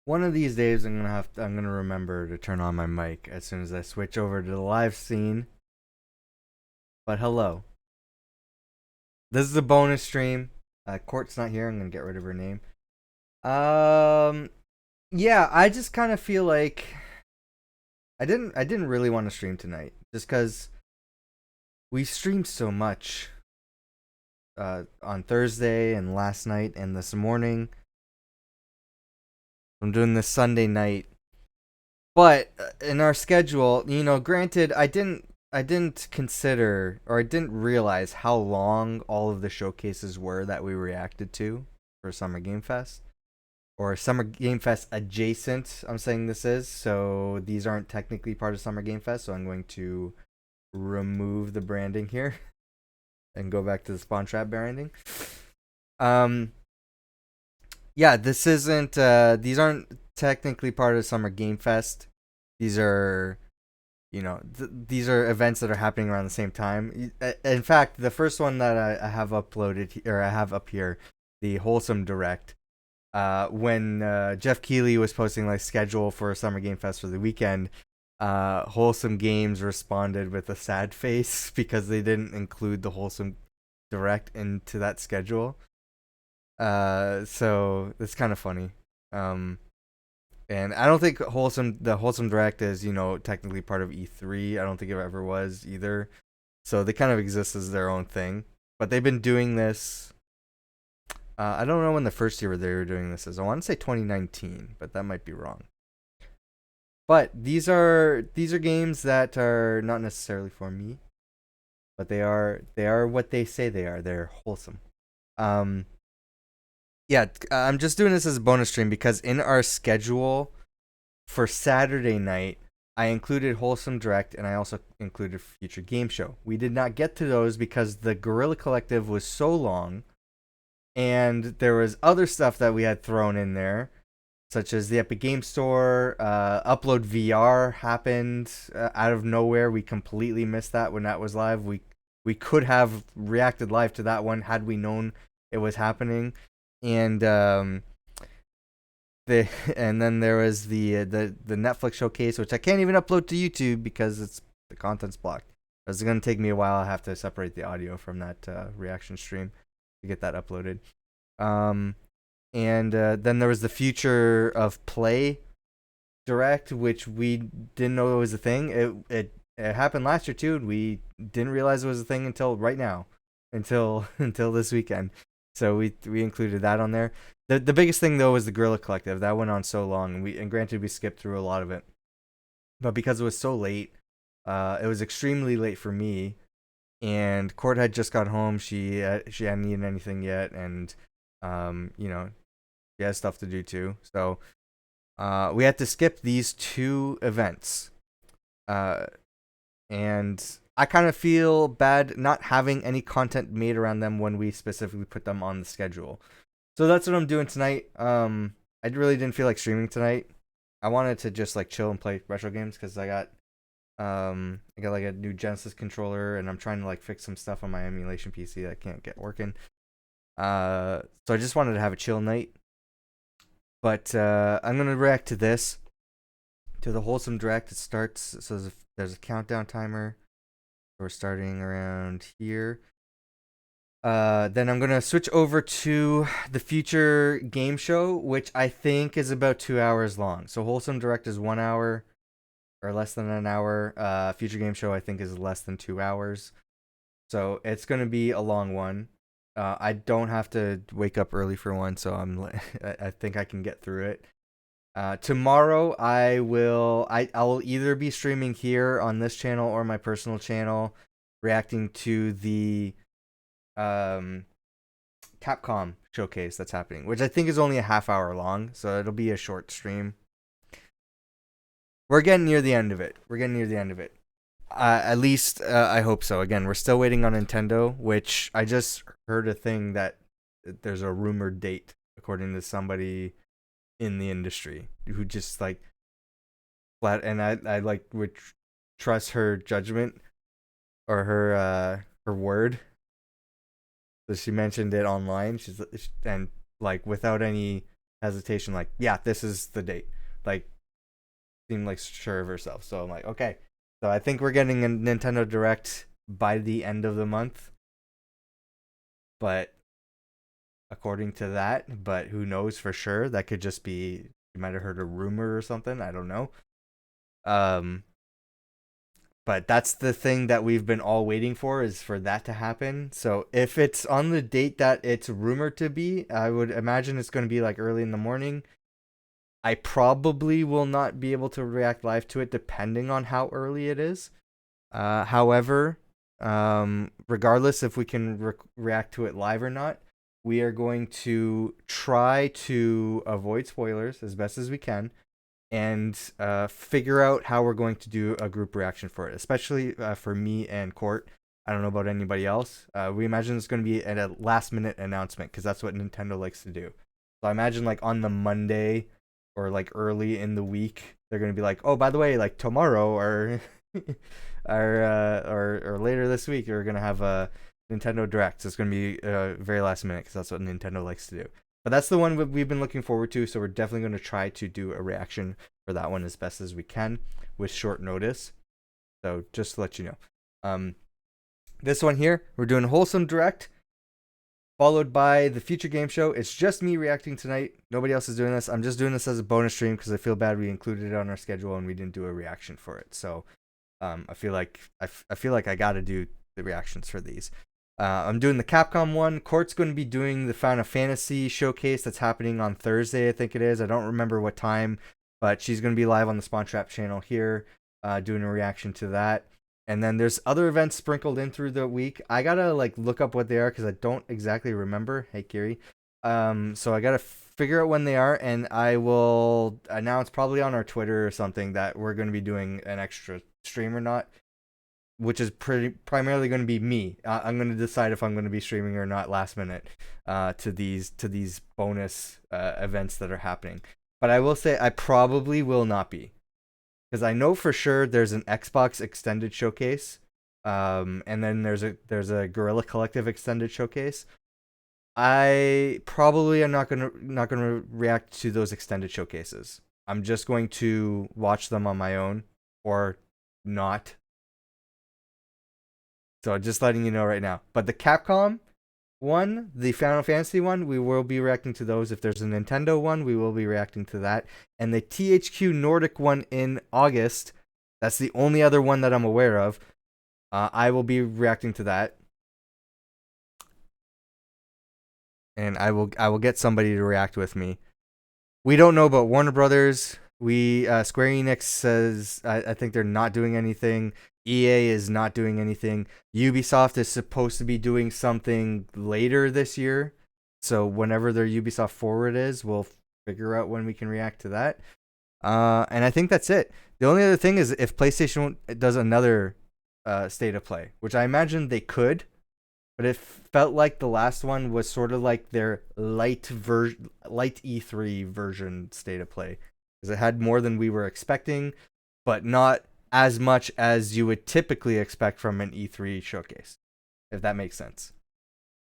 One of these days, I'm gonna remember to turn on my mic as soon as I switch over to the live scene. But hello, this is a bonus stream. Court's not here. I'm gonna get rid of her name. Um, yeah, I just kind of feel like I didn't really want to stream tonight, just because we streamed so much on Thursday and last night and this morning. I'm doing this Sunday night. But in our schedule, granted, I didn't consider or I didn't realize how long all of the showcases were that we reacted to for Summer Game Fest or Summer Game Fest adjacent. I'm saying this is so these aren't technically part of Summer Game Fest, so I'm going to remove the branding here and go back to the Spawn Trap branding. Um, yeah, this isn't. These aren't technically part of Summer Game Fest. These are, these are events that are happening around the same time. In fact, the first one that I have uploaded or I have up here, the Wholesome Direct. When Jeff Keighley was posting like schedule for Summer Game Fest for the weekend, Wholesome Games responded with a sad face because they didn't include the Wholesome Direct into that schedule. So it's kind of funny. Um, and I don't think the Wholesome Direct is technically part of E3. I don't think it ever was either. So they kind of exist as their own thing. But they've been doing this. I don't know when the first year they were doing this is. I want to say 2019, but that might be wrong. But these are games that are not necessarily for me, but they are what they say they are. They're wholesome. Um, yeah, I'm just doing this as a bonus stream because in our schedule for Saturday night, I included Wholesome Direct and I also included Future Game Show. We did not get to those because the Gorilla Collective was so long, and there was other stuff that we had thrown in there, such as the Epic Game Store. Upload VR happened out of nowhere. We completely missed that when that was live. We could have reacted live to that one had we known it was happening, and and then there was the Netflix showcase, which I can't even upload to YouTube because the content's blocked. It's gonna take me a while. I have to separate the audio from that reaction stream to get that uploaded. Um, and then there was the Future of Play Direct, which we didn't know it was a thing. It happened last year too, and we didn't realize it was a thing until right now, until this weekend. So we included that on there. The biggest thing though was the Gorilla Collective. That went on so long, and granted we skipped through a lot of it, but because it was so late, it was extremely late for me. And Court had just got home. She hadn't eaten anything yet, and she has stuff to do too. So we had to skip these two events. Uh, and I kind of feel bad not having any content made around them when we specifically put them on the schedule. So that's what I'm doing tonight. I really didn't feel like streaming tonight. I wanted to just like chill and play retro games because I got like a new Genesis controller and I'm trying to like fix some stuff on my emulation PC that I can't get working. So I just wanted to have a chill night. But I'm gonna react to this, to the Wholesome Direct. It starts. So there's a countdown timer. We're starting around here. Then I'm gonna switch over to the Future Game Show, which I think is about 2 hours long. So Wholesome Direct is 1 hour or less than an hour. Future Game Show I think is less than 2 hours. So it's gonna be a long one. I don't have to wake up early for one, so I think I can get through it. Tomorrow I will either be streaming here on this channel or my personal channel, reacting to the um Capcom showcase that's happening, which I think is only a half hour long, so it'll be a short stream. We're getting near the end of it. At least I hope so. Again, we're still waiting on Nintendo, which I just heard a thing that there's a rumored date, according to somebody in the industry who just like flat, and I like would trust her judgment or her word. So she mentioned it online. And like without any hesitation, like, yeah, this is the date. Like, seemed like sure of herself. So I'm like, okay. So I think we're getting a Nintendo Direct by the end of the month. But according to that, but who knows for sure? That could just be, you might have heard a rumor or something. I don't know. But that's the thing that we've been all waiting for, is for that to happen. So if it's on the date that it's rumored to be, I would imagine it's going to be like early in the morning. I probably will not be able to react live to it depending on how early it is. However, regardless if we can react to it live or not, we are going to try to avoid spoilers as best as we can, and figure out how we're going to do a group reaction for it, especially for me and Court. I don't know about anybody else. We imagine it's going to be a last minute announcement, because that's what Nintendo likes to do. So I imagine like on the Monday or like early in the week, they're going to be like, oh, by the way, like tomorrow or or later this week, you're going to have a Nintendo Direct. So it's going to be very last minute, because that's what Nintendo likes to do. But that's the one we've been looking forward to, so we're definitely going to try to do a reaction for that one as best as we can with short notice. So just to let you know. This one here, we're doing Wholesome Direct, followed by the Future Game Show. It's just me reacting tonight. Nobody else is doing this. I'm just doing this as a bonus stream because I feel bad we included it on our schedule and we didn't do a reaction for it. So I feel like I got to do the reactions for these. I'm doing the Capcom one. Court's going to be doing the Final Fantasy showcase that's happening on Thursday, I think it is. I don't remember what time, but she's going to be live on the Spawn Trap channel here, doing a reaction to that. And then there's other events sprinkled in through the week. I gotta like look up what they are because I don't exactly remember. Hey, Kiri. So I gotta figure out when they are, and I will announce probably on our Twitter or something that we're going to be doing an extra stream or not, which is primarily going to be me. I'm going to decide if I'm going to be streaming or not last minute to these bonus events that are happening. But I will say I probably will not be, because I know for sure there's an Xbox extended showcase, and then there's a Guerrilla Collective extended showcase. I probably am not gonna react to those extended showcases. I'm just going to watch them on my own or not. So just letting you know right now. But the Capcom one, the Final Fantasy one, we will be reacting to those. If there's a Nintendo one, we will be reacting to that. And the THQ Nordic one in August, that's the only other one that I'm aware of. I will be reacting to that. And I will get somebody to react with me. We don't know about Warner Brothers. Square Enix says I think they're not doing anything. EA is not doing anything. Ubisoft is supposed to be doing something later this year. So whenever their Ubisoft Forward is, we'll figure out when we can react to that. And I think that's it. The only other thing is if PlayStation does another State of Play, which I imagine they could, but it felt like the last one was sort of like their light E3 version State of Play, because it had more than we were expecting, but not as much as you would typically expect from an E3 showcase, if that makes sense.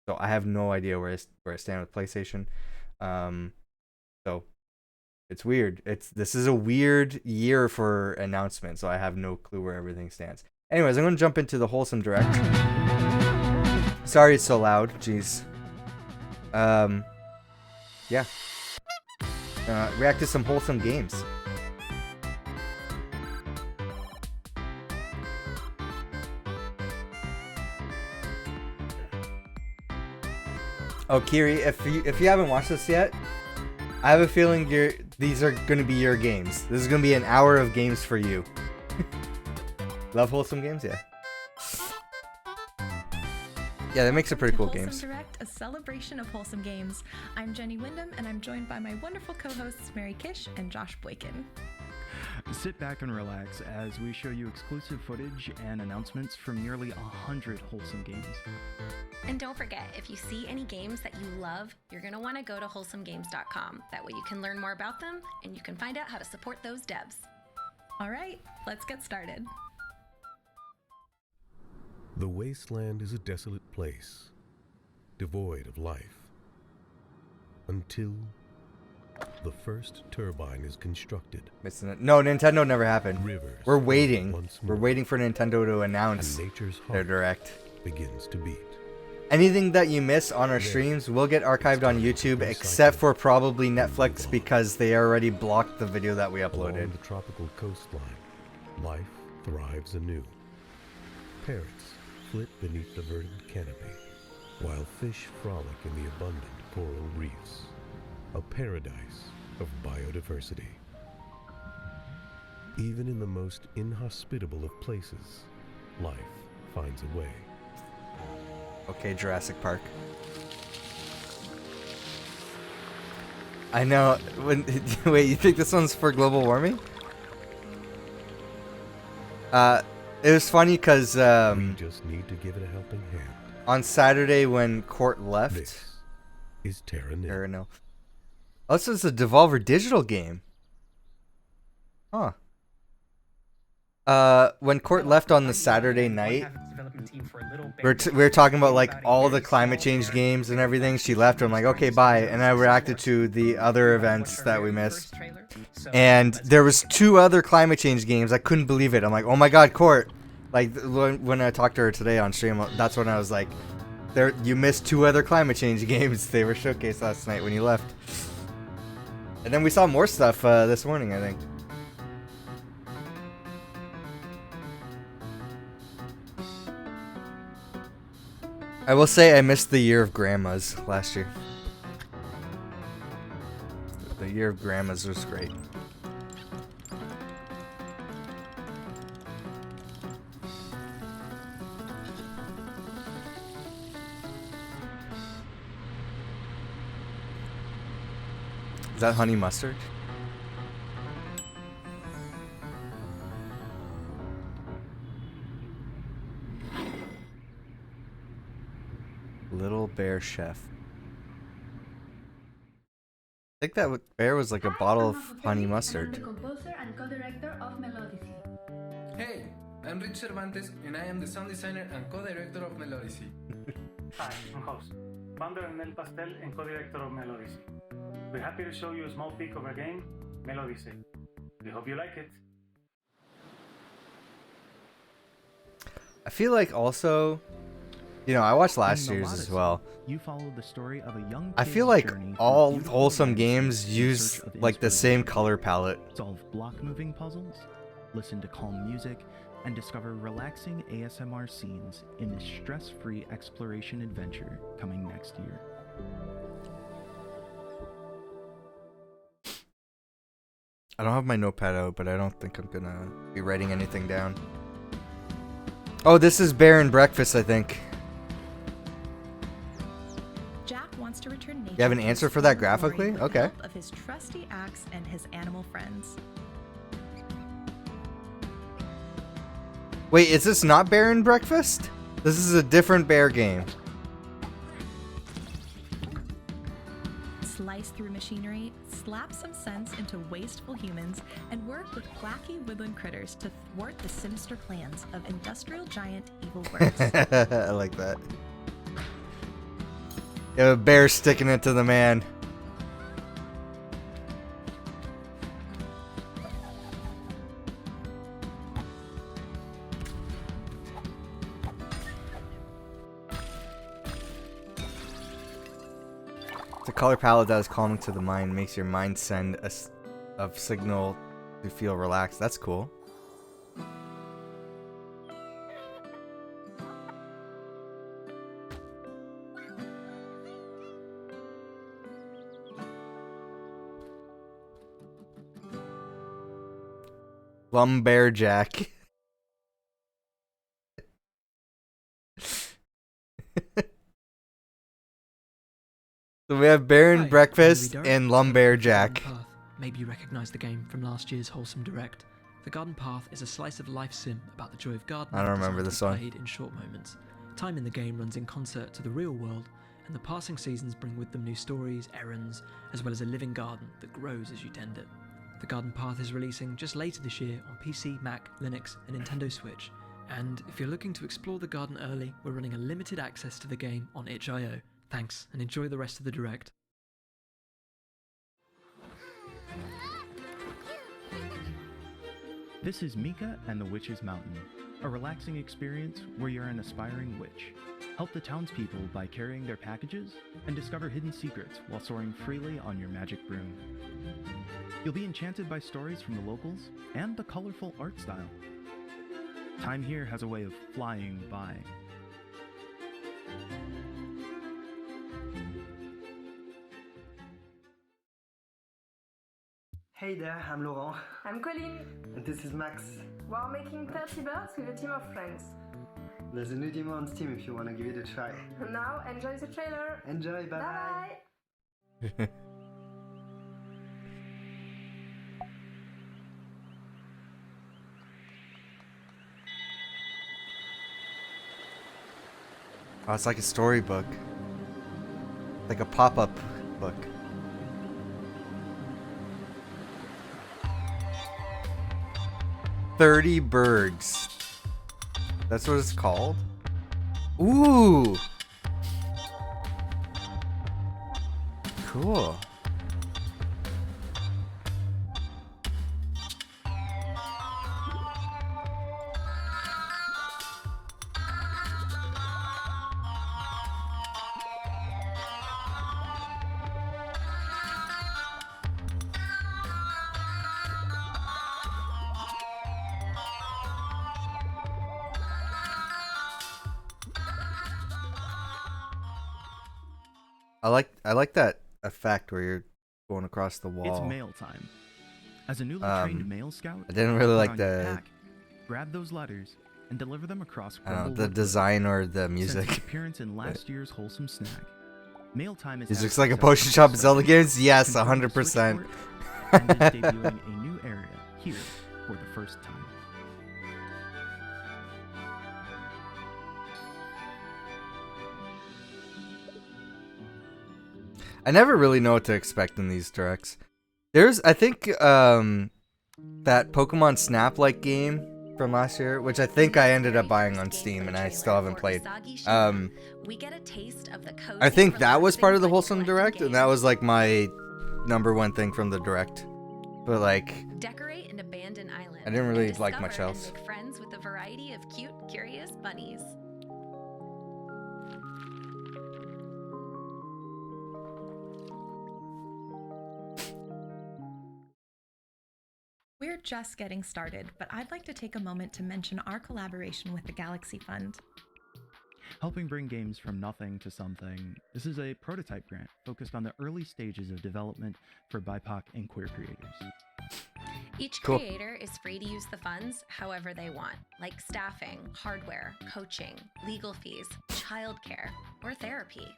So I have no idea where I stand with PlayStation. So it's weird. This is a weird year for announcements, so I have no clue where everything stands. Anyways, I'm going to jump into the Wholesome Direct. Sorry it's so loud. Jeez. Yeah. React to some Wholesome Games. Oh, Kiri, if you haven't watched this yet, I have a feeling these are going to be your games. This is going to be an hour of games for you. Love Wholesome Games? Yeah. Yeah, that makes a pretty cool games. Wholesome Direct, a celebration of wholesome games. I'm Jenny Wyndham, and I'm joined by my wonderful co-hosts Mary Kish and Josh Boykin. Sit back and relax as we show you exclusive footage and announcements from nearly 100 Wholesome Games. And don't forget, if you see any games that you love, you're going to want to go to wholesomegames.com. That way you can learn more about them and you can find out how to support those devs. All right, let's get started. The wasteland is a desolate place, devoid of life. Until the first turbine is constructed. Missing it. No, Nintendo never happened. Rivers We're flow waiting. once We're more, waiting for Nintendo to and announce nature's their heart direct. begins to beat. Anything that you miss on our streams will get archived on YouTube, except for probably Netflix because they already blocked the video that we uploaded. Along the tropical coastline, life thrives anew. Parrots flit beneath the verdant canopy, while fish frolic in the abundant coral reefs. A paradise of biodiversity. Even in the most inhospitable of places, life finds a way. Okay, Jurassic Park. I know. Wait, you think this one's for global warming? It was funny because We just need to give it a helping hand. on Saturday when Court left, This is Terra Nil. or no, oh, this is a Devolver Digital game. Huh. When Court left on the Saturday night, we were talking about like all the climate change games and everything. She left. I'm like, okay, bye. And I reacted to the other events that we missed. And there was 2 other climate change games. I couldn't believe it. I'm like, oh my god, Court. Like when I talked to her today on stream, that's when I was like, there, you missed 2 other climate change games. They were showcased last night when you left. And then we saw more stuff this morning, I think. I will say I missed the Year of Grandmas last year. The Year of Grandmas was great. Is that honey mustard? Little Bear Chef. I think that bear was like a bottle of honey mustard. Composer and co-director of Melodicy. Hey, I'm Rich Cervantes and I am the sound designer and co-director of Melodicy. Hi, I'm host, founder and Nel Pastel and co-director of Melodicy. We're happy to show you a small peek of our game, Melodicy. We hope you like it. I feel like also, you know, I watched last In year's as Melodicy, well. You follow the story of a young I kid's feel like journey through all beautiful Wholesome landscapes games in use search of like the same inspiration. color palette. Solve block-moving puzzles, listen to calm music, and discover relaxing ASMR scenes in this stress-free exploration adventure coming next year. I don't have my notepad out, but I don't think I'm gonna be writing anything down. Oh, this is Bear and Breakfast, I think. Jack wants to return nature. You have an to answer its for that former glory graphically? with the Okay. help of his trusty axe and his animal friends. Wait, is this not Bear and Breakfast? This is a different bear game. Slice through machinery, slap some sense into wasteful humans, and work with wacky woodland critters to thwart the sinister plans of industrial giant evil works. I like that. You have a bear sticking it to the man. The color palette that is calming to the mind makes your mind send a signal to feel relaxed. That's cool. Lumberjack. So we have Bear and Hi, Breakfast I'm Louis and Durrett, Lumberjack. Garden Path. Maybe you recognise the game from last year's Wholesome Direct. The Garden Path is a slice of life sim about the joy of gardening. I don't remember designed to this be one. Played in short moments. Time in the game runs in concert to the real world, and the passing seasons bring with them new stories, errands, as well as a living garden that grows as you tend it. The Garden Path is releasing just later this year on PC, Mac, Linux, and Nintendo Switch. And if you're looking to explore the garden early, we're running a limited access to the game on itch.io. Thanks, and enjoy the rest of the Direct. This is Mika and the Witch's Mountain, a relaxing experience where you're an aspiring witch. Help the townspeople by carrying their packages and discover hidden secrets while soaring freely on your magic broom. You'll be enchanted by stories from the locals and the colorful art style. Time here has a way of flying by. Hey there, I'm Laurent. I'm Colline. And this is Max. We're making 30 birds with a team of friends. There's a new demo on Steam if you want to give it a try. Now, enjoy the trailer. Enjoy, bye-bye. Oh, it's like a storybook. Like a pop-up book. "30 Birds." That's what it's called? Ooh! Cool. I like that effect where you're going across the wall. It's mail time. As a newly trained mail scout, I didn't really like put on your the pack, grab those letters and deliver them across. I don't know, the design or the music. Since its appearance in last year's Wholesome Snack. Mail time is. This looks like a potion shop in Zelda games. Yes, 100%. And is debuting a new area here for the first time. I never really know what to expect in these directs. There's, I think, that Pokemon Snap-like game from last year, which I think I ended up buying on Steam, and I still haven't played. I think that was part of the Wholesome Direct, and that was like my #1 thing from the Direct. But like, Decorate an abandoned island. I didn't really and like much discover else. And make friends with a variety of cute, curious bunnies. We're just getting started, but I'd like to take a moment to mention our collaboration with the Galaxy Fund. Helping bring games from nothing to something, this is a prototype grant focused on the early stages of development for BIPOC and queer creators. Each Cool. creator is free to use the funds however they want, like staffing, hardware, coaching, legal fees, childcare, or therapy.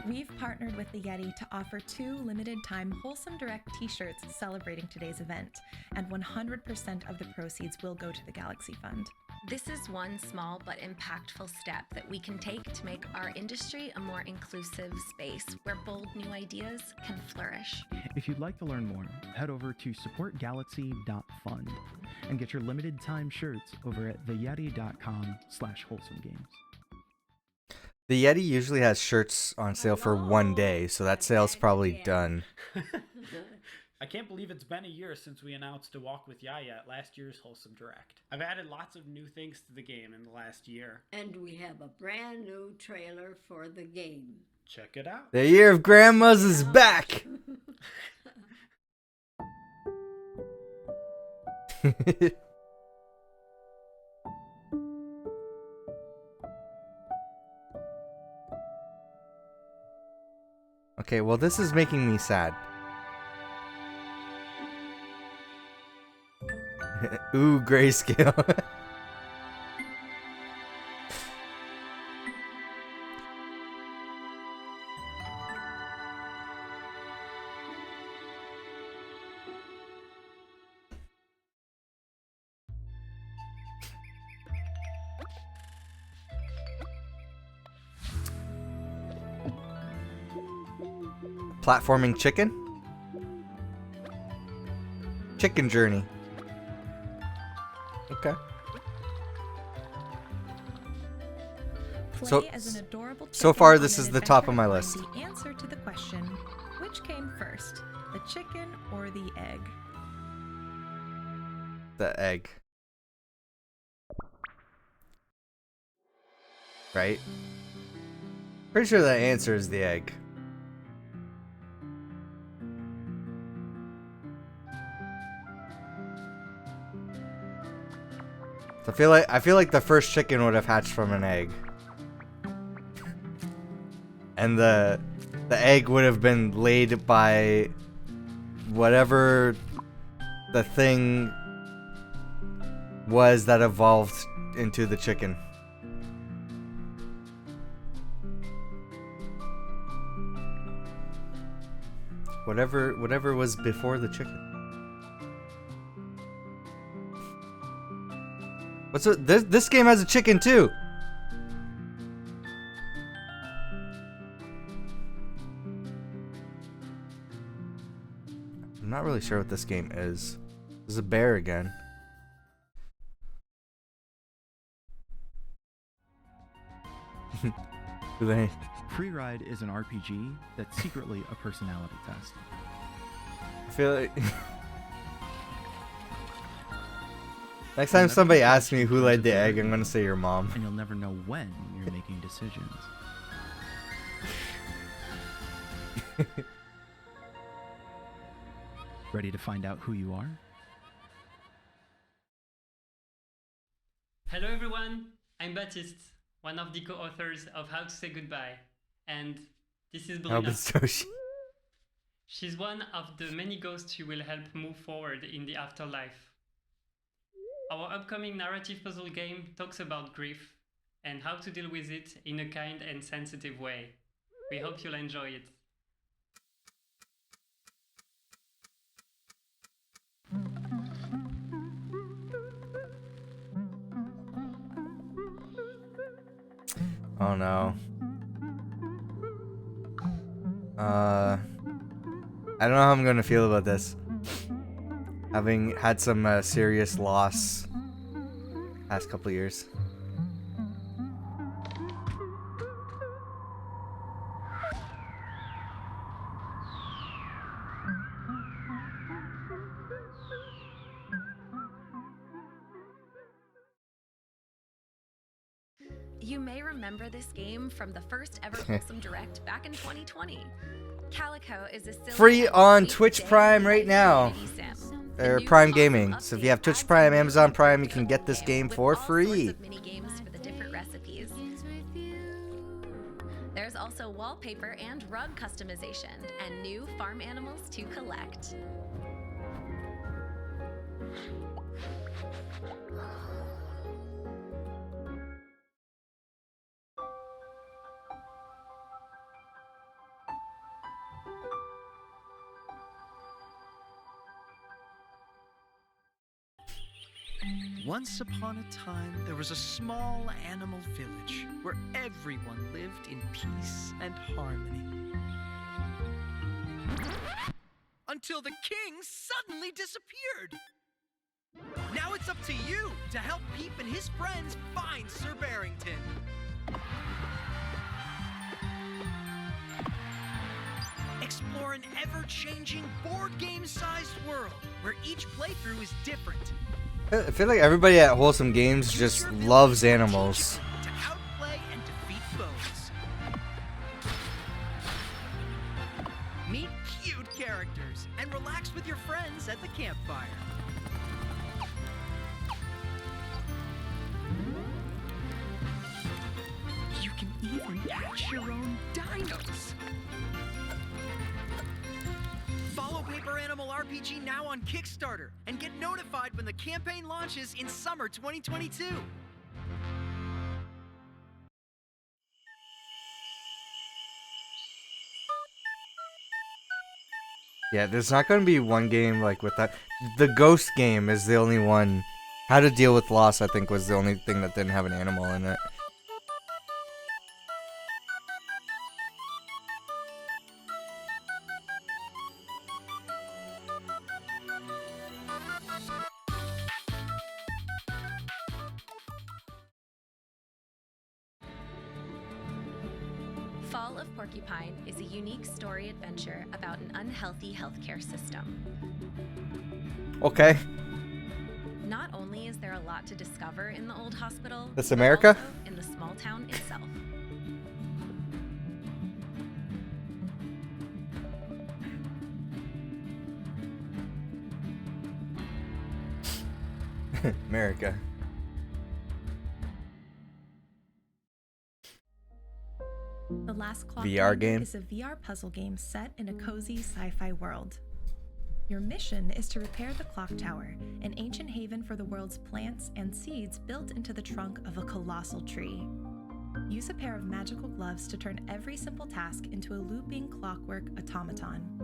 We've partnered with the Yeti to offer 2 limited-time Wholesome Direct t-shirts celebrating today's event, and 100% of the proceeds will go to the Galaxy Fund. This is one small but impactful step that we can take to make our industry a more inclusive space where bold new ideas can flourish. If you'd like to learn more, head over to supportgalaxy.fund and get your limited time shirts over at theyeti.com/wholesomegames. The Yeti usually has shirts on sale for 1 day, so that sale's probably done. I can't believe it's been a year since we announced To Walk with Yaya at last year's Wholesome Direct. I've added lots of new things to the game in the last year. And we have a brand new trailer for the game. Check it out. The Year of Grandmas is back! Okay, well, this is making me sad. Ooh, grayscale. Platforming chicken? Chicken Journey. Okay. Play as an adorable so chicken far, on this an is the top of adventure my to list. find the answer to the question, which came first, the chicken or the egg? the egg. Right? Pretty sure the answer is the egg. So I feel like the first chicken would have hatched from an egg. And the egg would have been laid by whatever the thing was that evolved into the chicken. Whatever was before the chicken. This game has a chicken too. I'm not really sure what this game is. There's a bear again. Free Ride is an RPG that's secretly a personality test. I feel like next time somebody asks me who laid the egg, I'm gonna say your mom. And you'll never know when you're making decisions. Ready to find out who you are? Hello everyone, I'm Baptiste, one of the co-authors of How to Say Goodbye, and this is Bruna. She's one of the many ghosts who will help move forward in the afterlife. Our upcoming narrative puzzle game talks about grief and how to deal with it in a kind and sensitive way. We hope you'll enjoy it. Oh no. I don't know how I'm gonna feel about this. Having had some serious loss past couple years. You may remember this game from the first ever Wholesome Direct back in 2020. Calico is a silly Free on and Twitch sweet Prime day right now. sim. Or Prime Gaming. So if you have Twitch Prime, Amazon Prime, you can get this game for free. Mini games for the different recipes. There's also wallpaper and rug customization and new farm animals to collect. Once upon a time, there was a small animal village where everyone lived in peace and harmony. Until the king suddenly disappeared. Now it's up to you to help Peep and his friends find Sir Barrington. Explore an ever-changing board game-sized world where each playthrough is different. I feel like everybody at Wholesome Games just loves animals. To outplay and defeat foes. Meet cute characters and relax with your friends at the campfire. You can even hatch your own dinos. Follow Paper Animal RPG now on Kickstarter and get notified when the campaign launches in summer 2022. Yeah, there's not going to be one game like with that. The Ghost game is the only one. How to Deal with Loss, I think, was the only thing that didn't have an animal in it. Fall of Porcupine is a unique story adventure about an unhealthy healthcare system. Okay. only is there a lot to discover in the old hospital, That's but America? also in the small town itself. America. The Last Clock VR Tower game? is a VR puzzle game set in a cozy sci-fi world. Your mission is to repair the clock tower, an ancient haven for the world's plants and seeds built into the trunk of a colossal tree. Use a pair of magical gloves to turn every simple task into a looping clockwork automaton.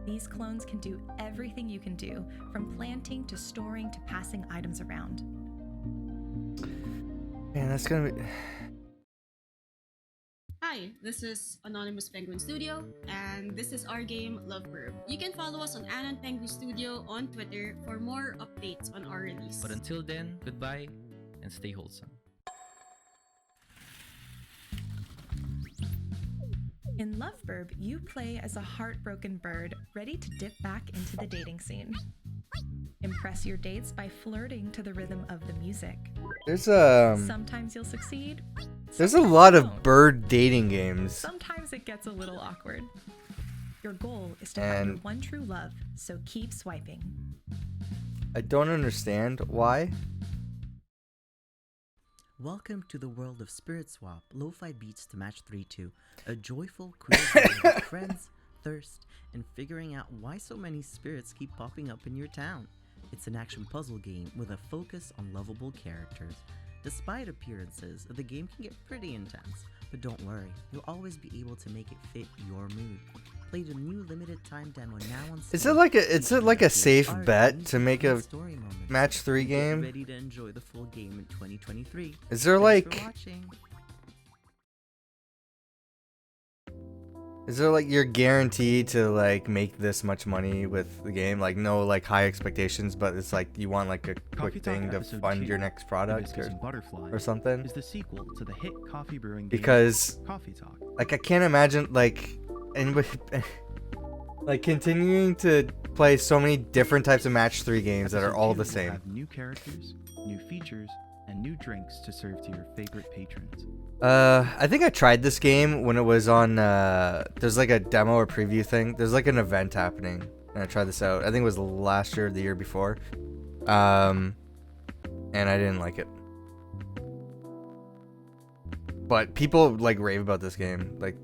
These clones can do everything you can do, from planting to storing to passing items around. Man, that's gonna be. Hi, this is Anonymous Penguin Studio, and this is our game Lovebird. You can follow us on Anon Penguin Studio on Twitter for more updates on our release. But until then, goodbye and stay wholesome. In Lovebird, you play as a heartbroken bird ready to dip back into the dating scene. Impress your dates by flirting to the rhythm of the music. There's Sometimes you'll succeed. There's a lot of bird dating games. Sometimes it gets a little awkward. Your goal is to find your And one true love, so keep swiping. I don't understand why. Welcome to the world of Spirit Swap, lo-fi beats to match 3-2, a joyful queer game of friends, thirst, and figuring out why so many spirits keep popping up in your town. It's an action puzzle game with a focus on lovable characters. Despite appearances, the game can get pretty intense, but don't worry, you'll always be able to make it fit your mood. Play the new limited time demo now on Steam. Is it like a safe bet to make a match 3 game? Get ready to enjoy the full game in 2023. Is there Thanks for watching. Is there like you're guaranteed to like make this much money with the game? Like no like high expectations, but it's like you want like a quick thing to fund your next product or something? Is the sequel to the hit coffee brewing game Because Coffee Talk. like I can't imagine like anybody like continuing to play so many different types of match 3 games that are all the same. Have new characters, new features, and new drinks to serve to your favorite patrons. I think I tried this game when it was on there's like a demo or preview thing. There's like an event happening and I tried this out. I think it was last year or the year before. And I didn't like it. But people like rave about this game. Like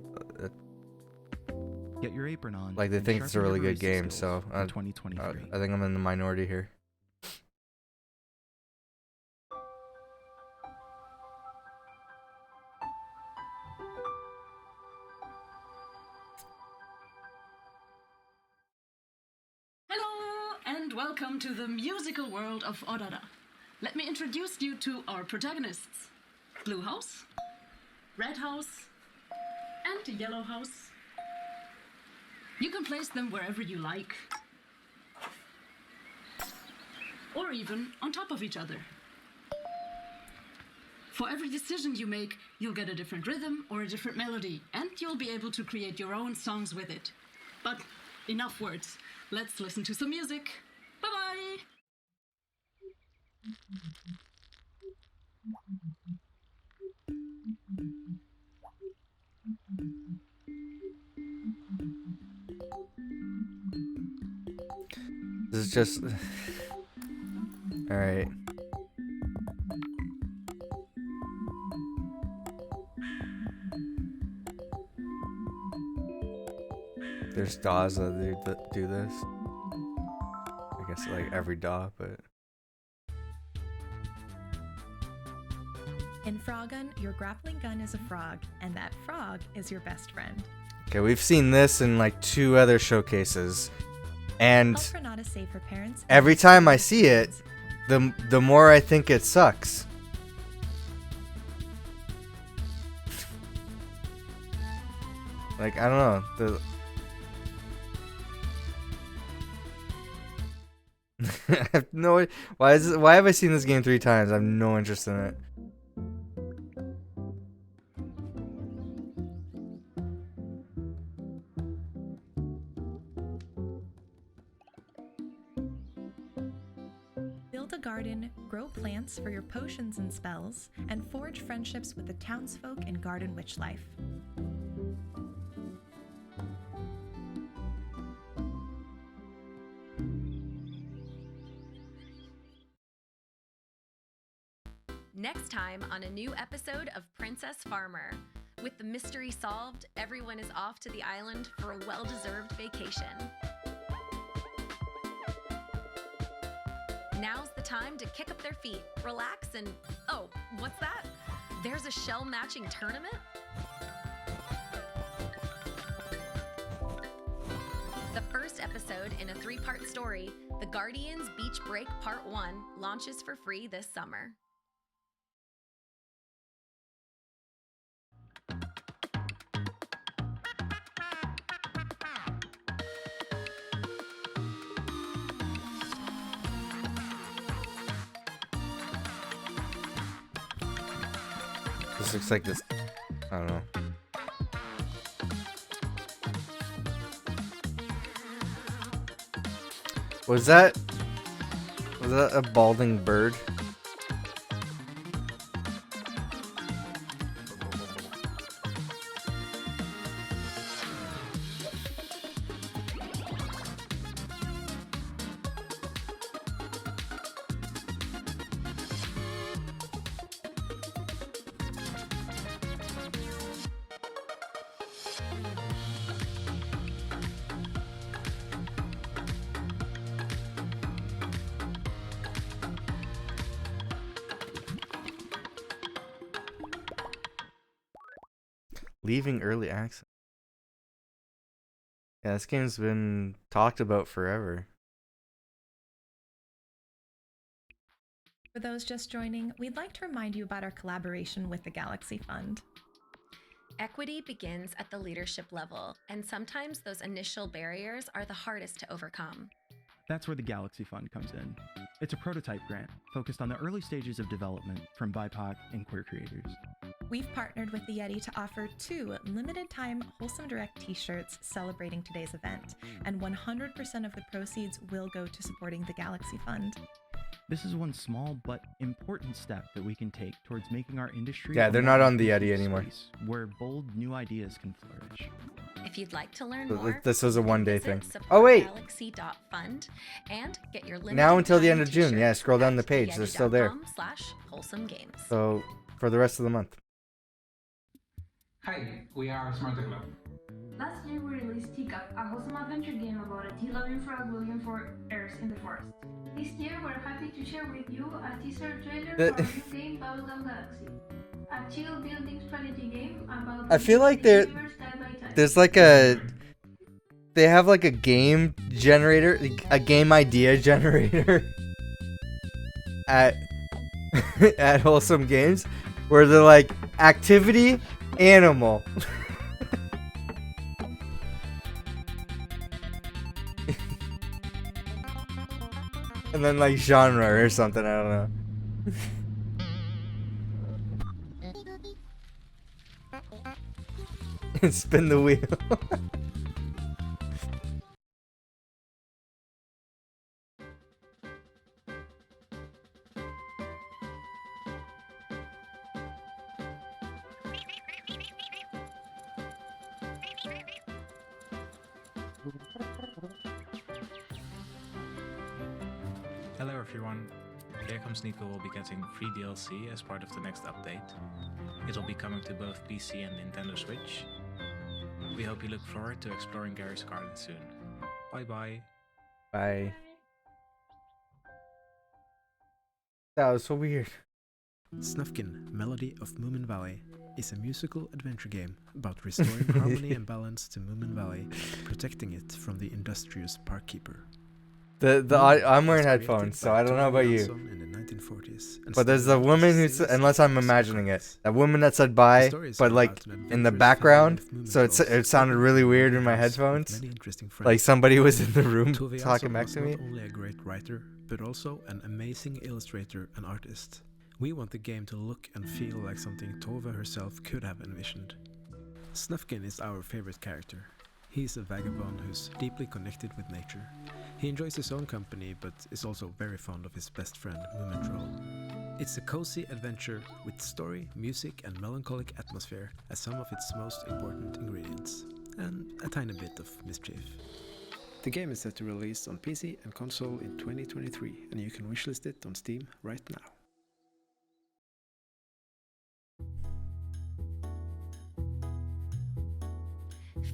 Get your apron on. Like they and think it's a sharpen really your good barista game, skills so in 2023. I think I'm in the minority here. Hello, and welcome to the musical world of Aurora. Let me introduce you to our protagonists. Blue House, Red House, and Yellow House. You can place them wherever you like. Or even on top of each other. For every decision you make, you'll get a different rhythm or a different melody, and you'll be able to create your own songs with it. But enough words. Let's listen to some music. Bye-bye! This is just all right. There's DAWs that do this. I guess like every DAW, but In Frogun, your grappling gun is a frog, and that frog is your best friend. okay, we've seen this in like 2 other showcases. And Help Renata save her parents. every time I see it, the more I think it sucks. Like I don't know. I have no. Why have I seen this game 3 times? I have no interest in it. Build Build a garden, grow plants for your potions and spells, and forge friendships with the townsfolk in garden witch life. Next time on a new episode of Princess Farmer. With the mystery solved, everyone is off to the island for a well-deserved vacation. Now's the time to kick up their feet, relax, and oh, what's that? There's a shell matching tournament? The first episode in a 3-part story, The Guardians Beach Break Part 1, launches for free this summer. This looks like this. I don't know. Was that a balding bird? Leaving early access. Yeah, this game's been talked about forever. For those just joining, we'd like to remind you about our collaboration with the Galaxy Fund. Equity begins at the leadership level, and sometimes those initial barriers are the hardest to overcome. That's where the Galaxy Fund comes in. It's a prototype grant focused on the early stages of development from BIPOC and queer creators. We've partnered with the Yeti to offer 2 limited-time Wholesome Direct t-shirts celebrating today's event, and 100% of the proceeds will go to supporting the Galaxy Fund. This is one small but important step that we can take towards making our industry Yeah, they're not on the Yeti anymore. Where bold new ideas can flourish. If you'd like to learn more, this was a one-day thing. visit Oh wait, supportgalaxy.fund and get your limited now until the time end of June. t-shirt Yeah, scroll down the at page. They're still there. yeti.com/Wholesome Games. So for the rest of the month. Hi, we are Smarter Club. Last year we released Teacup, a wholesome adventure game about a tea-loving frog looking for heirs in the forest. This year we're happy to share with you a teaser trailer for our new game Bubblegum Galaxy. A chill building strategy game about I feel like there's like they have like a game generator, a game idea generator at at Wholesome Games, where they're like activity, animal. And then like genre or something, I don't know. And spin the wheel. Hello everyone, Here Comes Nico will be getting free DLC as part of the next update. It'll be coming to both PC and Nintendo Switch. We hope you look forward to exploring Gary's garden soon. Bye bye. Bye. That was so weird. Snufkin, Melody of Moomin Valley, is a musical adventure game about restoring harmony and balance to Moomin Valley, protecting it from the industrious parkkeeper. I'm wearing headphones, so I don't know about you. But there's the woman who's, unless I'm imagining it, that woman that said bye, but like in the background, so it sounded really weird in my headphones. Like somebody was in the room talking back to me. Not only a great writer, but also an amazing illustrator and artist. We want the game to look and feel like something Tove herself could have envisioned. Snufkin is our favorite character. He is a vagabond who's deeply connected with nature. He enjoys his own company, but is also very fond of his best friend, Moomin. It's a cozy adventure with story, music, and melancholic atmosphere as some of its most important ingredients, and a tiny bit of mischief. The game is set to release on PC and console in 2023, and you can wishlist it on Steam right now.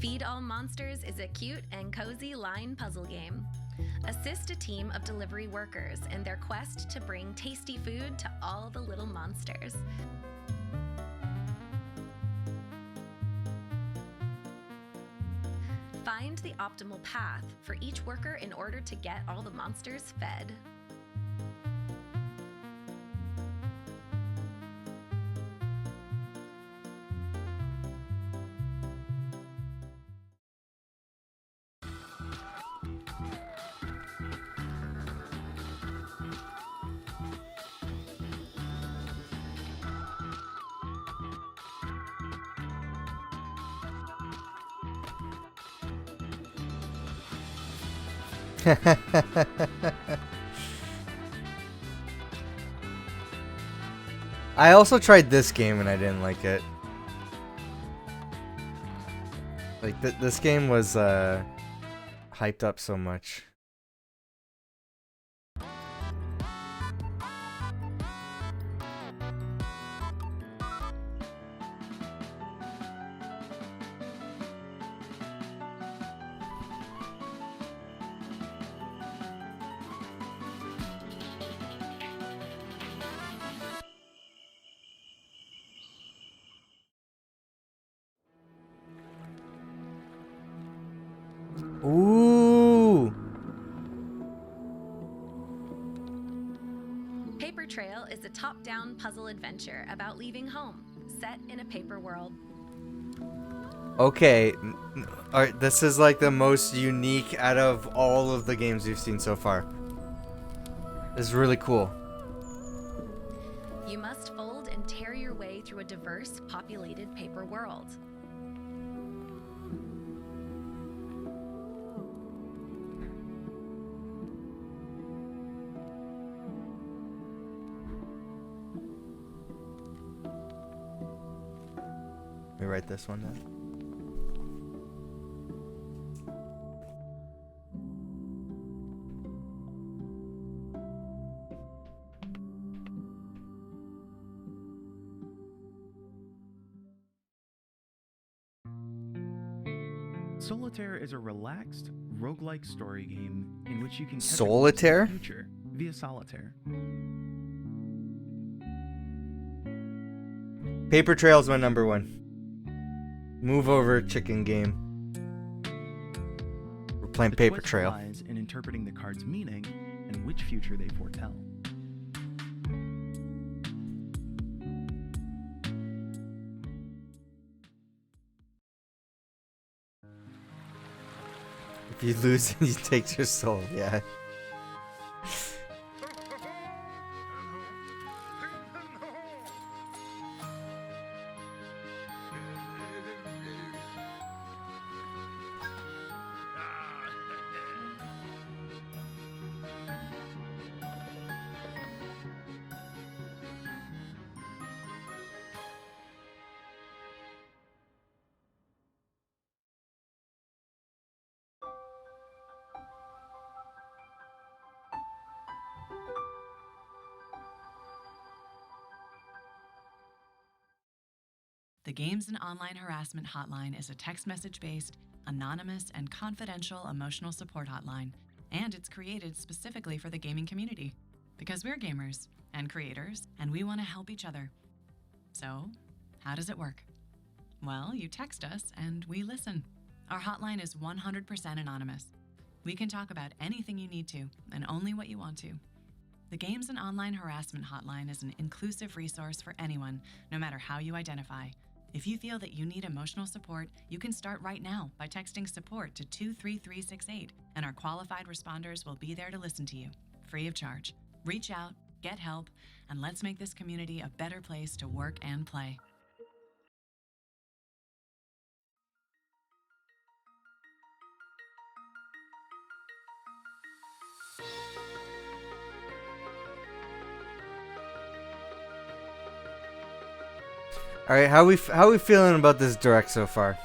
Feed All Monsters is a cute and cozy line puzzle game. Assist a team of delivery workers in their quest to bring tasty food to all the little monsters. Find the optimal path for each worker in order to get all the monsters fed. I also tried this game and I didn't like it. Like this game was hyped up so much. Ooh. Paper Trail is a top-down puzzle adventure about leaving home, set in a paper world. Okay, alright, this is like the most unique out of all of the games we've seen so far. This is really cool. You must fold and tear your way through a diverse, populated paper world. Let me write this one down. Solitaire is a relaxed, roguelike story game in which you can catch Solitaire? a glimpse of the future via Solitaire. Paper Trail's my number one. Move over, chicken game. We're playing The Paper twist Trail. lies in interpreting the card's meaning and which future they foretell. If you lose, he takes your soul. Yeah. The Games and Online Harassment Hotline is a text message-based, anonymous, and confidential emotional support hotline, and it's created specifically for the gaming community. Because we're gamers and creators, and we want to help each other. So, how does it work? Well, you text us and we listen. Our hotline is 100% anonymous. We can talk about anything you need to, and only what you want to. The Games and Online Harassment Hotline is an inclusive resource for anyone, no matter how you identify. If you feel that you need emotional support, you can start right now by texting support to 23368, and our qualified responders will be there to listen to you, free of charge. Reach out, get help, and let's make this community a better place to work and play. All right, how we feeling about this direct so far?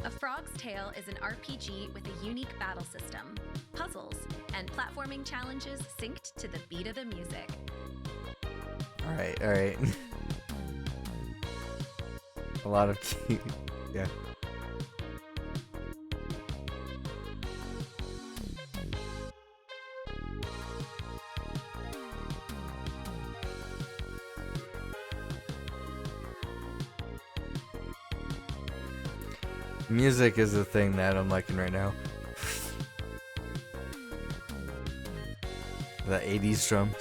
A Frog's Tale is an RPG with a unique battle system, puzzles, and platforming challenges synced to the beat of the music. All right. A lot of yeah. Music is the thing that I'm liking right now. The 80s drums.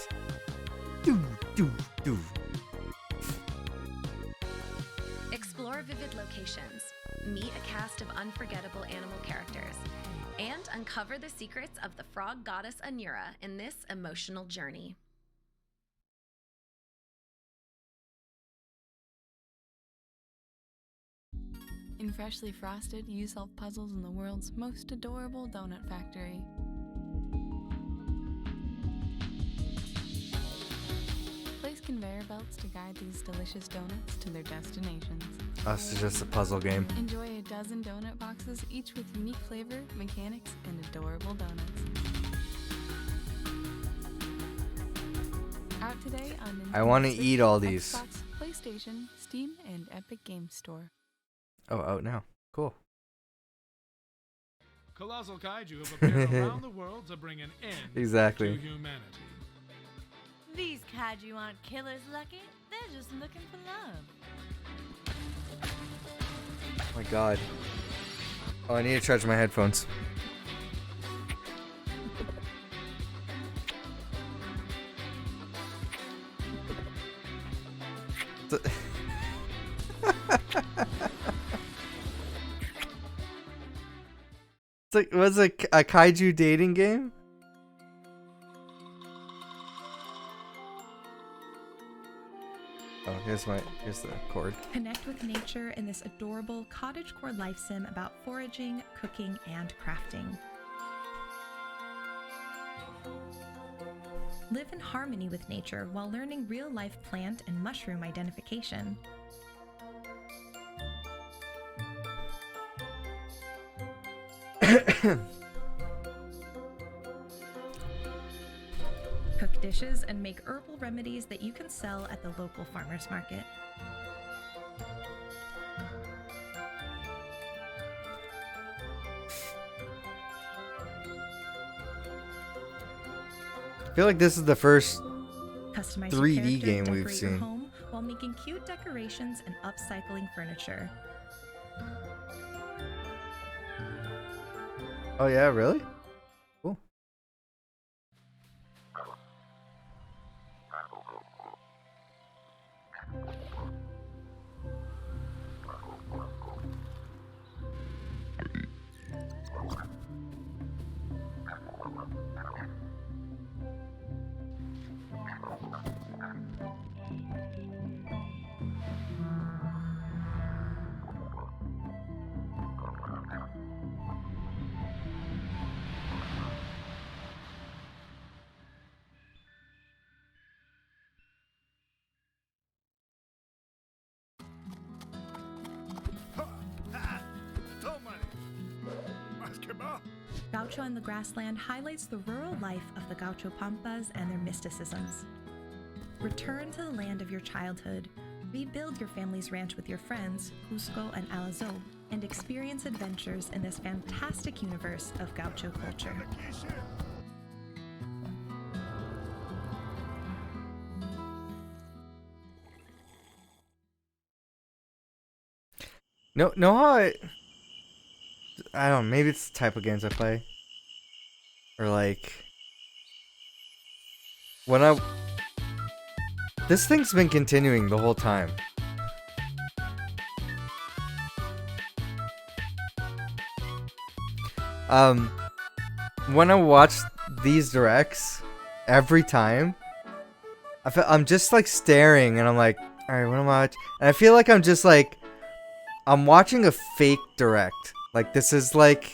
Do, do, do. Explore vivid locations, meet a cast of unforgettable animal characters, and uncover the secrets of the frog goddess Anura in this emotional journey. In Freshly Frosted, you solve puzzles in the world's most adorable donut factory. Place conveyor belts to guide these delicious donuts to their destinations. Us is just a puzzle game. Enjoy a dozen donut boxes, each with unique flavor, mechanics, and adorable donuts. Out today on Nintendo I want to Switch, eat all these. Xbox, PlayStation, Steam, and Epic Games Store. Oh, out now. Cool. Colossal kaiju have appeared around the world to bring an end Exactly. to humanity. These kaiju aren't killers, Lucky. They're just looking for love. Oh my god. Oh, I need to charge my headphones. It's like, was it a kaiju dating game? Oh, here's the cord. Connect with nature in this adorable cottagecore life sim about foraging, cooking, and crafting. Live in harmony with nature while learning real-life plant and mushroom identification. Cook dishes and make herbal remedies that you can sell at the local farmers market. I feel like this is the first Customize 3D your character, game we've decorate your seen. home while making cute decorations and upcycling furniture. Oh yeah, really? Cool. Gaucho in the Grassland highlights the rural life of the Gaucho Pampas and their mysticisms. Return to the land of your childhood, rebuild your family's ranch with your friends, Cusco and Alazo, and experience adventures in this fantastic universe of Gaucho culture. No, how I don't know, maybe it's the type of games I play. Or like this thing's been continuing the whole time. When I watch these directs, every time I'm just like staring and I'm like, alright, what am I watching? And I feel like I'm just like I'm watching a fake direct. Like this is like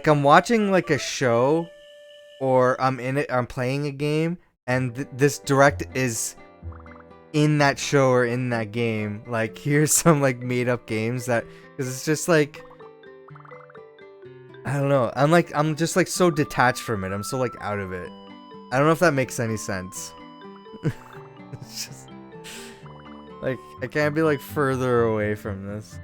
I'm watching like a show, or I'm in it, I'm playing a game and this direct is in that show or in that game. Like, here's some like made up games that, because it's just like, I don't know. I'm just like so detached from it. I'm so like out of it. I don't know if that makes any sense. It's just like I can't be like further away from this.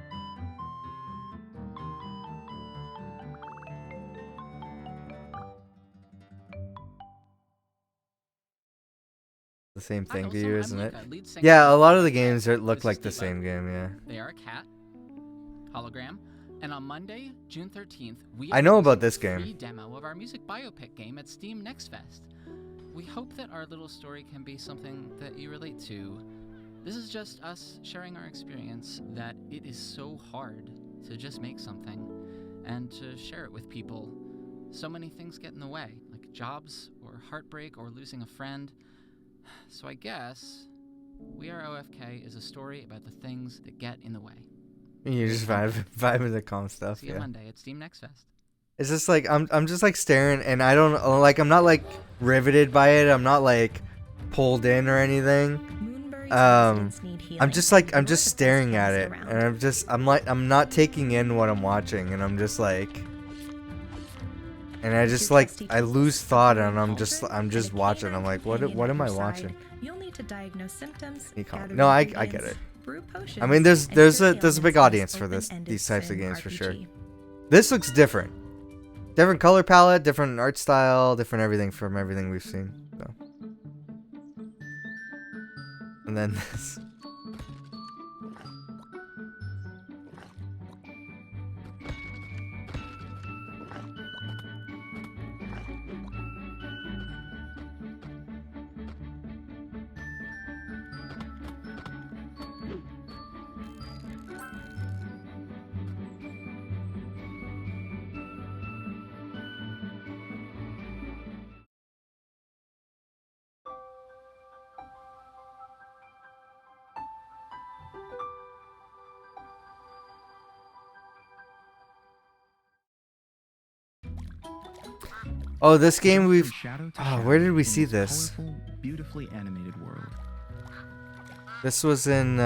The same thing to you, isn't it? Yeah, a lot of the games look like the same game, yeah. They are a cat, hologram, and on Monday, June 13th, we I know are about releasing this a game. free demo of our music biopic game at Steam Next Fest. We hope that our little story can be something that you relate to. This is just us sharing our experience that it is so hard to just make something and to share it with people. So many things get in the way, like jobs or heartbreak or losing a friend. So I guess We Are OFK is a story about the things that get in the way. You just vibe the calm stuff. See you Yeah. Monday at Steam Next Fest. It's just like I'm just like staring, and I don't like, I'm not like riveted by it. I'm not like pulled in or anything. I'm just staring at it, and I'm not taking in what I'm watching, and I'm just like, and I just like I lose thought, and I'm just watching. I'm like, what am I watching? You'll need to diagnose symptoms. No, I get it. I mean, there's a big audience for these types of games for sure. This looks different. Different color palette, different art style, different everything from everything we've seen. So. And then this. Oh, this game we've. Oh, where did we see this? Colorful, beautifully animated world. This was in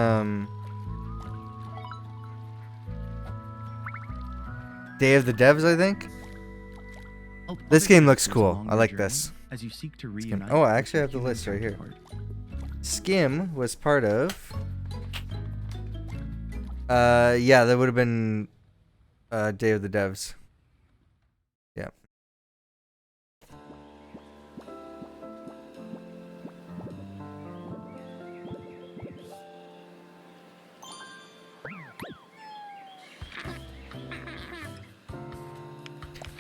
Day of the Devs, I think. This game looks cool. I like this. As you seek to reunite. Oh, I actually have the list right here. Skim was part of. Yeah, that would have been Day of the Devs. Yeah.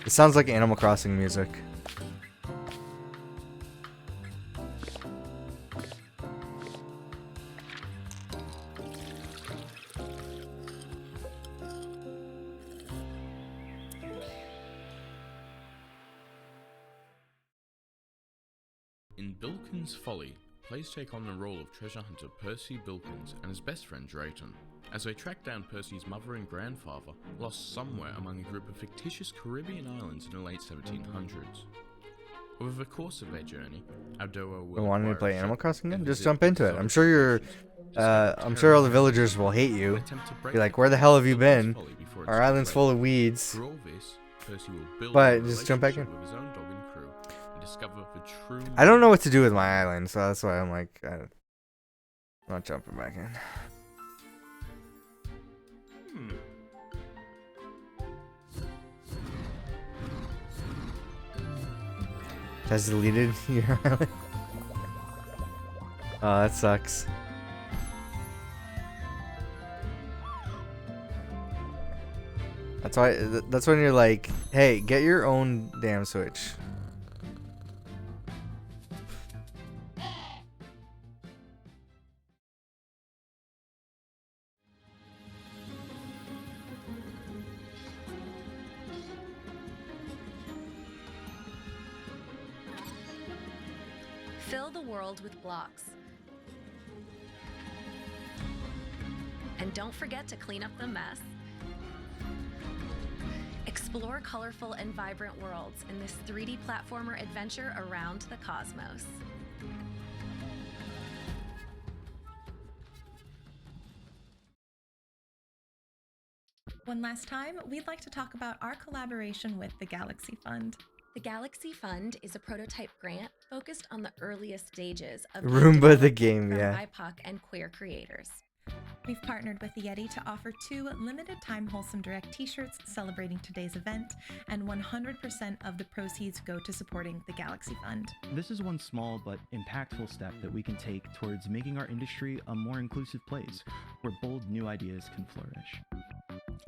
It sounds like Animal Crossing music. In Bilkins' Folly, players take on the role of treasure hunter Percy Bilkins and his best friend Drayton, as they track down Percy's mother and grandfather, lost somewhere among a group of fictitious Caribbean islands in the late 1700s. Over the course of their journey, our duo will wanting to play Animal Crossing again? Just jump into it. I'm sure all the villagers will hate you. Be like, where the hell have you been? Our island's full of weeds. For all this, Percy will build But just jump back in. with his own dog and crew and discover the true. I don't know what to do with my island, so that's why I'm like, I'm not jumping back in. Has deleted your island? Oh, that sucks. That's when you're like, hey, get your own damn Switch. Fill the world with blocks. And don't forget to clean up the mess. Explore colorful and vibrant worlds in this 3D platformer adventure around the cosmos. One last time, we'd like to talk about our collaboration with the Galaxy Fund. The Galaxy Fund is a prototype grant focused on the earliest stages of Roomba the game, from yeah. BIPOC and queer creators. We've partnered with the Yeti to offer 2 limited-time Wholesome Direct t-shirts celebrating today's event, and 100% of the proceeds go to supporting the Galaxy Fund. This is one small but impactful step that we can take towards making our industry a more inclusive place where bold new ideas can flourish.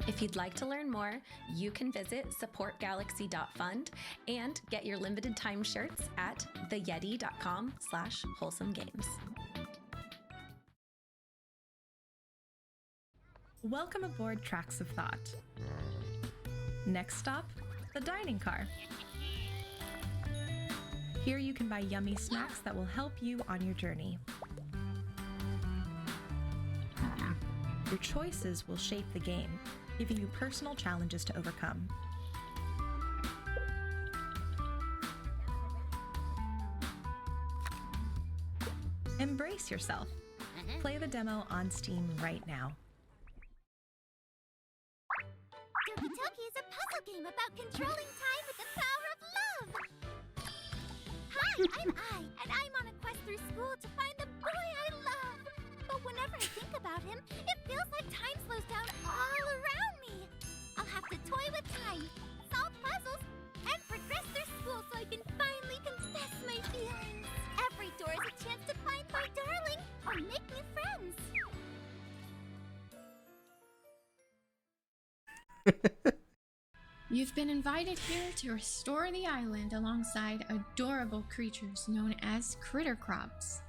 If you'd like to learn more, you can visit supportgalaxy.fund and get your limited time shirts at theyeti.com/wholesomegames. Welcome aboard Tracks of Thought. Next stop, the dining car. Here you can buy yummy snacks that will help you on your journey. Your choices will shape the game, giving you personal challenges to overcome. Embrace yourself. Play the demo on Steam right now. Doki Toki is a puzzle game about controlling time with the power of love! Hi, I'm Ai, and I'm on a quest through school to find the boy I love! But whenever I think about him, it feels like time slows down all around me! I'll have to toy with time, solve puzzles, and progress through school so I can finally confess my feelings! Every door is a chance to find my darling, or make new friends! You've been invited here to restore the island alongside adorable creatures known as critter crops.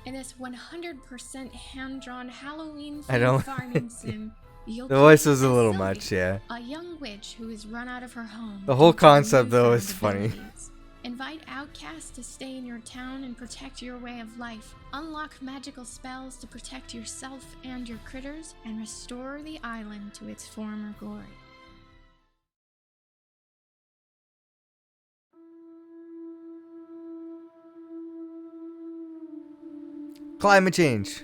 In this 100% hand-drawn Halloween I don't- farming sim, you'll The voice play was a as little Sylvie, much, yeah. a young witch who is run out of her home. The whole due to concept, though, newfound is funny. abilities. Invite outcasts to stay in your town and protect your way of life. Unlock magical spells to protect yourself and your critters, and restore the island to its former glory. Climate change.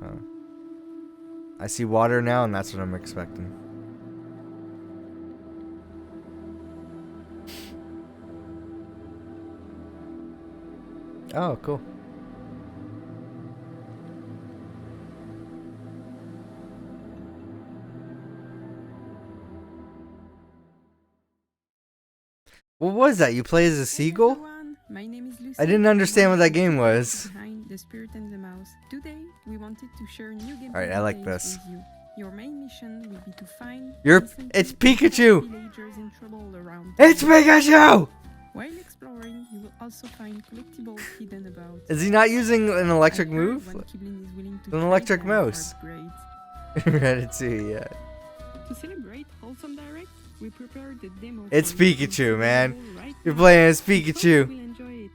Oh. I see water now, and that's what I'm expecting. Oh, cool. What was that? You play as a seagull? My name is Lucy. I didn't understand what that game was. Behind The Spirit and the Mouse. Today, we wanted to share new gameplay Alright, I like details this. with you. Your main mission will be to find It's Pikachu! villagers in trouble around It's town. Pikachu! While exploring, you will also find collectibles hidden about. Is he not using an electric I heard move? one Kiblin is willing to An trade electric them for mouse. upgrades. Ratatouille, yeah. To celebrate Wholesome Direct, we prepared the demo. It's for you on Pikachu, man. Steam right You're now. playing as We hope Pikachu. you will enjoy it.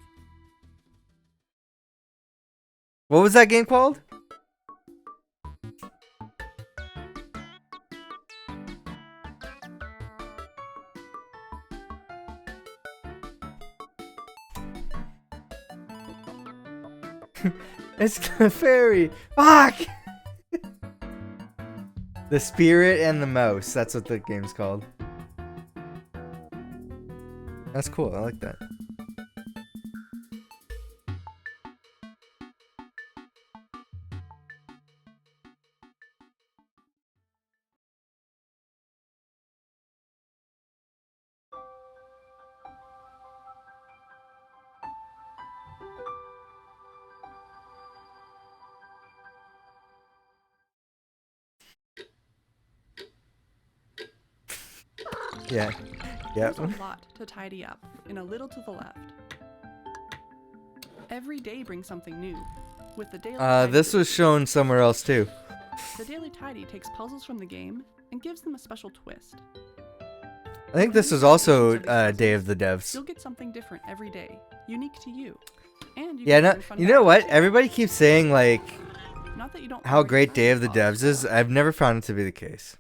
What was that game called? It's the fairy. Fuck! The Spirit and the Mouse. That's what the game's called. That's cool. I like that. Yeah. Yep. There's a lot to tidy up, and a little to the left. Every day brings something new. With the daily This was shown somewhere else too. The Daily Tidy takes puzzles from the game and gives them a special twist. I think this was also Day of the Devs. You'll get something different every day, unique to you. And you Yeah, can no, learn fun you know what? facts. Everybody keeps saying like Not that you don't how great Day of the Devs is. I've never found it to be the case.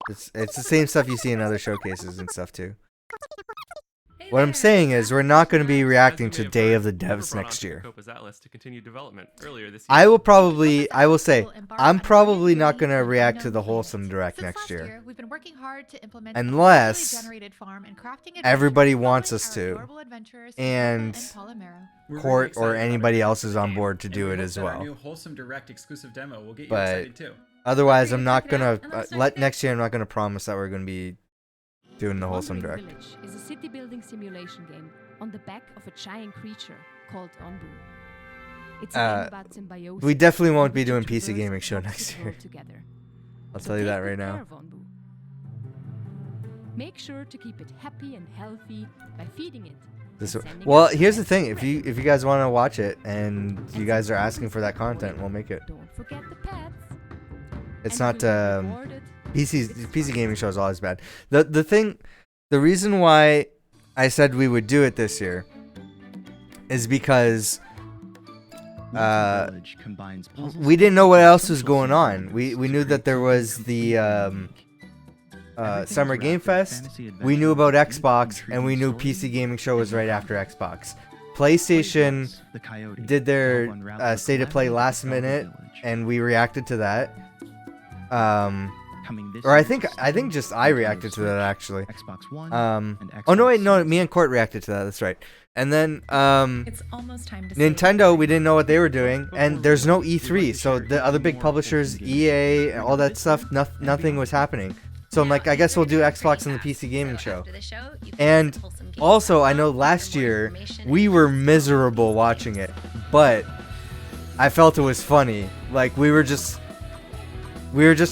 It's the same stuff you see in other showcases and stuff too. Hey What I'm saying is we're not going to be reacting to Day of the Devs next year. Copa's Atlas to continue development earlier this year. I will say, I'm probably not going to react to the Wholesome Direct next year. We've been working hard to implement Unless generated farm and crafting everybody wants us to. And Court or anybody else is on board to do it as Our well. new Wholesome Direct exclusive demo will get you But excited too. otherwise, I'm not going to, next year I'm not going to promise that we're going to be doing the Wholesome Direct. Village is a city building simulation game on the back of a giant creature called Onbu. It's a game about symbiosis. We definitely won't be doing PC Gaming Show next year. I'll tell you that right now. Make sure to keep it happy and healthy by feeding it. Well, here's the thing: if you guys want to watch it and you guys are asking for that content, we'll make it. Don't forget the pets. It's not PC Gaming Show is always bad. The reason why I said we would do it this year is because we didn't know what else was going on. We knew that there was the Summer Game Fest. We knew about Xbox, and we knew PC Gaming Show was right after Xbox. PlayStation did their State of Play last minute, and we reacted to that. Or I think just I reacted to that actually. Oh no, wait, no, me and Court reacted to that. That's right. And then it's almost time to Nintendo, we didn't know what they were doing, and there's no E3, so the other big publishers, EA, all that stuff, nothing was happening. So I'm like, I guess we'll do Xbox and the PC Gaming Show. And also, I know last year we were miserable watching it, but I felt it was funny. Like we were just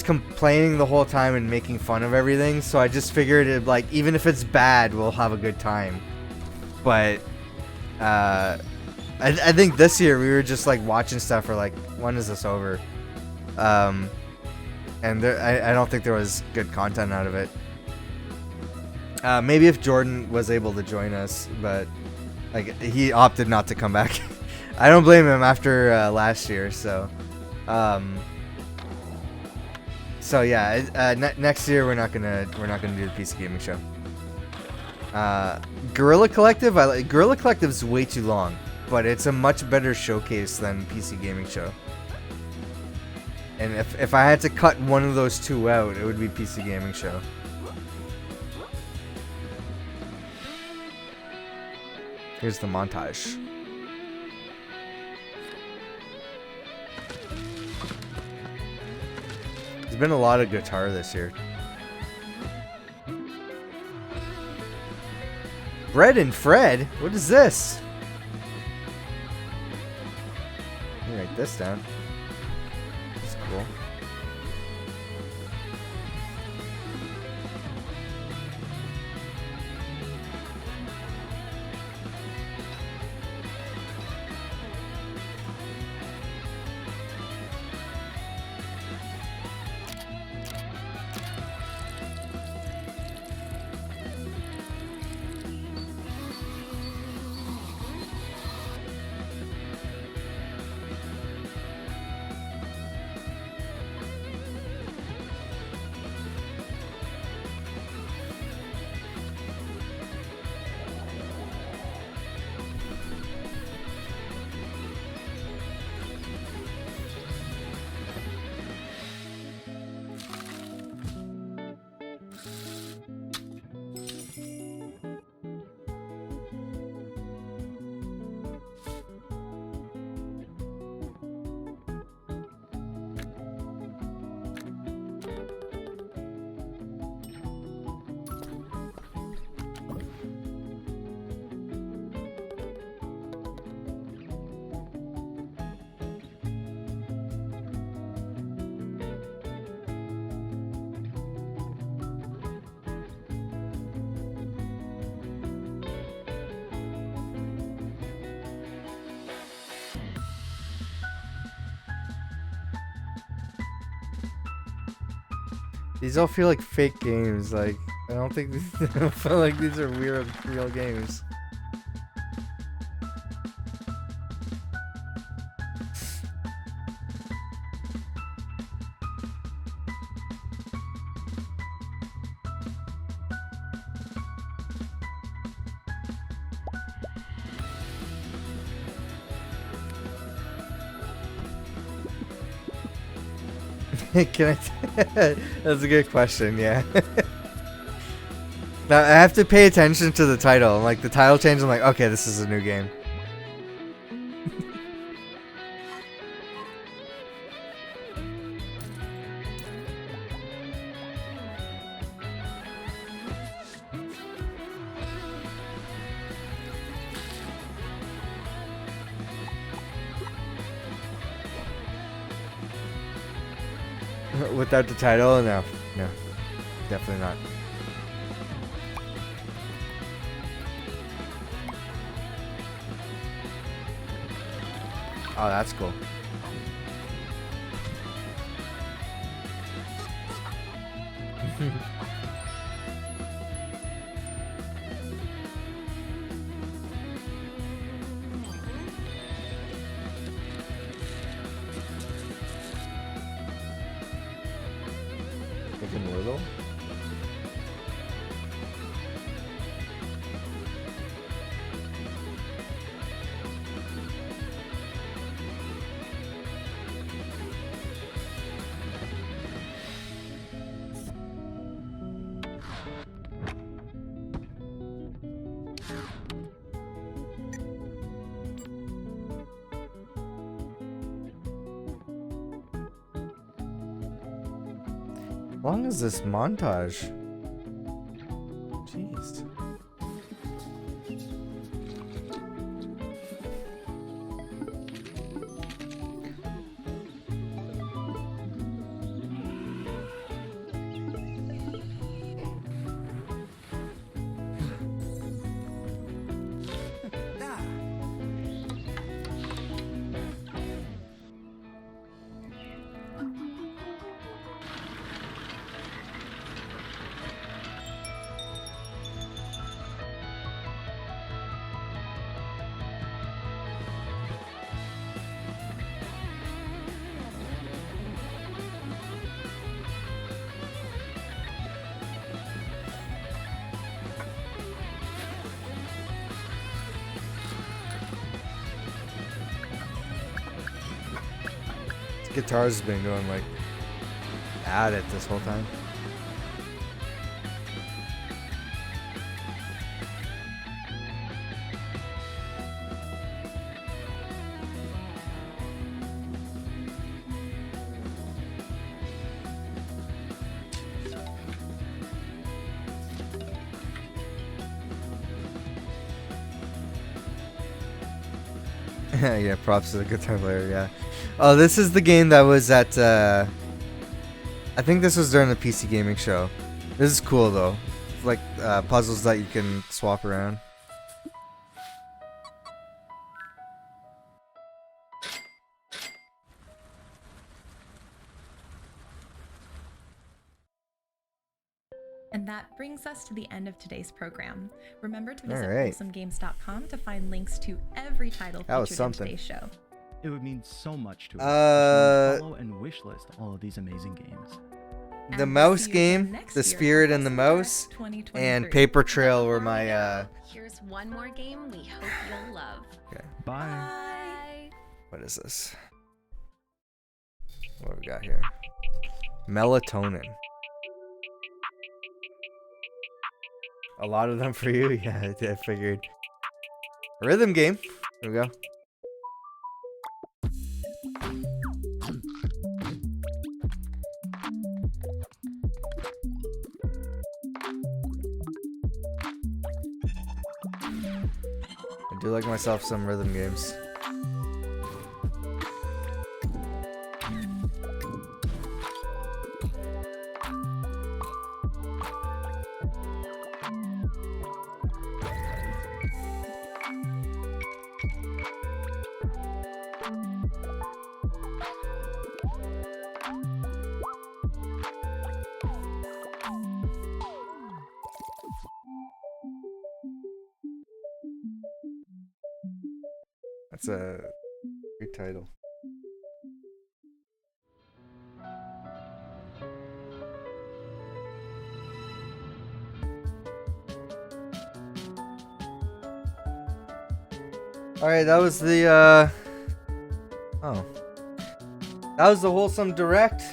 complaining the whole time and making fun of everything. So I just figured it, like, even if it's bad, we'll have a good time. But I think this year we were just like watching stuff for like, when is this over? And I don't think there was good content out of it. Maybe if Jordan was able to join us, but like he opted not to come back. I don't blame him after last year. So, yeah. Next year we're not gonna do the PC Gaming Show. Guerrilla Collective. Guerrilla Collective's way too long, but it's a much better showcase than PC Gaming Show. And if I had to cut one of those two out, it would be PC Gaming Show. Here's the montage. There's been a lot of guitar this year. Bread and Fred? What is this? Let me write this down. That's cool. These all feel like fake games. Like, I don't think I don't feel like these are real games. Can I? That's a good question. Yeah. Now, I have to pay attention to the title. Like the title change, I'm like, okay, this is a new game. Without the title, no, definitely not. Oh, that's cool. Chicken Little? How long is this montage? Jeez. Guitar's been going like at it this whole time. Yeah, props to the guitar player, yeah. Oh, this is the game that was at, I think this was during the PC Gaming Show. This is cool, though. It's like puzzles that you can swap around. And that brings us to the end of today's program. Remember to visit Alright. wholesomegames.com to find links to every title That was featured in something. today's show. It would mean so much to us if you follow and wishlist all of these amazing games. The mouse game, the spirit and the mouse, and Paper Trail were my, Here's one more game we hope you'll love. Okay. Bye. What is this? What have we got here? Melatonin. A lot of them for you? Yeah, I figured. Rhythm game. Here we go. I do like myself some rhythm games. That's a great title. Alright, that was the, oh. That was the Wholesome Direct.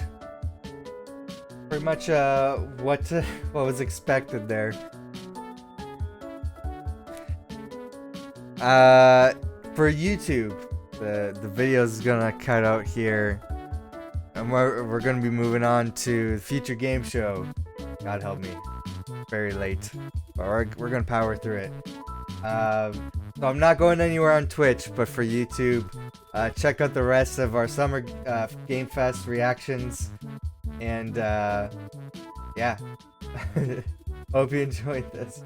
much what was expected there. For YouTube, the video is gonna cut out here, and we're gonna be moving on to the future game show. God help me, very late, but we're gonna power through it. So I'm not going anywhere on Twitch, but for YouTube, check out the rest of our Summer Game Fest reactions, and yeah, hope you enjoyed this.